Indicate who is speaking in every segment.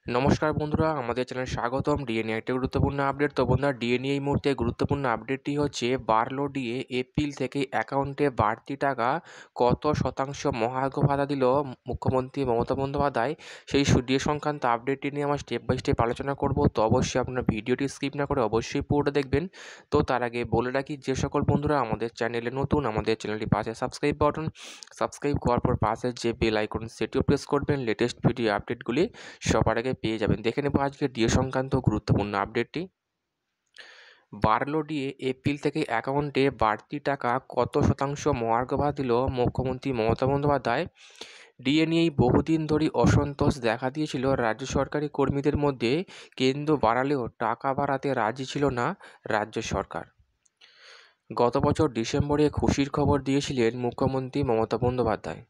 Speaker 1: নমস্কার বন্ধুরা, আমাদের চ্যানেলে স্বাগতম। ডিএ নিয়ে একটা গুরুত্বপূর্ণ আপডেট। তো বন্ধুরা, ডিএ নিয়ে এই মুহূর্তে গুরুত্বপূর্ণ আপডেটটি হচ্ছে বাড়লো ডিএ। এপ্রিল থেকে অ্যাকাউন্টে বাড়তি টাকা কত শতাংশ মহার্ঘ ভাতা দিল মুখ্যমন্ত্রী মমতা বন্দ্যোপাধ্যায়, সেই ডিএ সংক্রান্ত আপডেটটি নিয়ে আমরা স্টেপ বাই স্টেপ আলোচনা করব। তো অবশ্যই আপনারা ভিডিওটি স্কিপ না করে অবশ্যই পুরোটা দেখবেন। তো তার আগে বলে রাখি, যে সকল বন্ধুরা আমাদের চ্যানেলে নতুন, আমাদের চ্যানেলটি পাশে সাবস্ক্রাইব করার পর পাশে যে বেল আইকন সেটিও প্রেস করবেন। লেটেস্ট ভিডিও আপডেটগুলি সবার আগে পেয়ে যাবেন। দেখে নেব আজকে ডিএ সংক্রান্ত গুরুত্বপূর্ণ আপডেটটি। বাড়লো ডিএ। এপ্রিল থেকে অ্যাকাউন্টে বাড়তি টাকা কত শতাংশ মহার্ঘ ভাতা দিল মুখ্যমন্ত্রী মমতা বন্দ্যোপাধ্যায়। ডিএ নিয়েই বহুদিন ধরেই অসন্তোষ দেখা দিয়েছিল রাজ্য সরকারি কর্মীদের মধ্যে। কেন্দ্র বাড়ালেও টাকা বাড়াতে রাজি ছিল না রাজ্য সরকার। গত বছর ডিসেম্বরে খুশির খবর দিয়েছিলেন মুখ্যমন্ত্রী মমতা বন্দ্যোপাধ্যায়।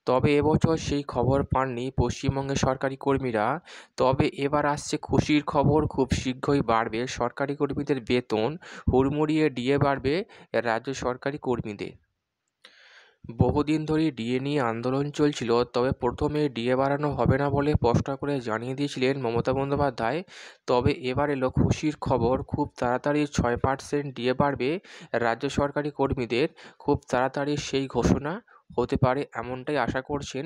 Speaker 1: তবে এবছর সেই খবর পাননি পশ্চিমবঙ্গের সরকারি কর্মীরা। তবে এবার আসছে খুশির খবর, খুব শীঘ্রই বাড়বে সরকারি কর্মীদের বেতন। হুড়মুড়িয়ে ডিএ বাড়বে রাজ্য সরকারি কর্মীদের। বহুদিন ধরেই ডিএ নিয়ে আন্দোলন চলছিল, তবে প্রথমে ডিএ বাড়ানো হবে না বলে স্পষ্ট করে জানিয়ে দিয়েছিলেন মমতা বন্দ্যোপাধ্যায়। তবে এবার এলো খুশির খবর, খুব তাড়াতাড়ি 6% ডিএ বাড়বে রাজ্য সরকারি কর্মীদের। খুব তাড়াতাড়ি সেই ঘোষণা হতে পারে, এমনটাই আশা করছেন।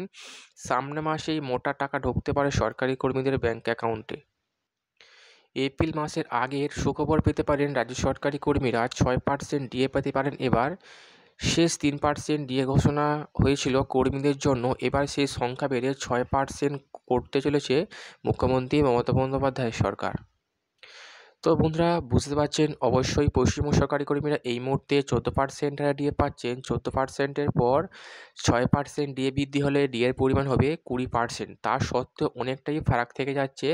Speaker 1: সামনে মাসেই মোটা টাকা ঢুকতে পারে সরকারি কর্মীদের ব্যাংক অ্যাকাউন্টে। এপ্রিল মাসের আগের সুখবর পেতে পারেন রাজ্য সরকারি কর্মীরা। 6% ডিএ পেতে পারেন এবার। শেষ 3% ডিএ ঘোষণা হয়েছিল কর্মীদের জন্য, এবার সেই সংখ্যা বেড়ে 6% করতে চলেছে মুখ্যমন্ত্রী মমতা বন্দ্যোপাধ্যায়ের সরকার। তো বন্ধুরা, বুঝতে পারছেন অবশ্যই পশ্চিমবঙ্গ সরকারি কর্মীরা এই মুহূর্তে 14% হারে ডিএ পাচ্ছেন। 14%-এর পর 6% ডিএ বৃদ্ধি হলে ডিএর পরিমাণ হবে 20%। তা সত্ত্বেও অনেকটাই ফারাক থেকে যাচ্ছে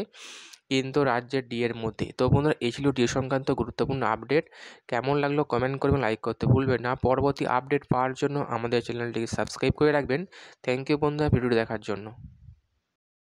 Speaker 1: কিন্তু রাজ্যের ডিএর মধ্যে। তো বন্ধুরা, এই ছিল ডিএ সংক্রান্ত গুরুত্বপূর্ণ আপডেট। কেমন লাগলো কমেন্ট করবেন, লাইক করতে ভুলবেন না। পরবর্তী আপডেট পাওয়ার জন্য আমাদের চ্যানেলটিকে সাবস্ক্রাইব করে রাখবেন। থ্যাংক ইউ বন্ধুরা ভিডিওটি দেখার জন্য।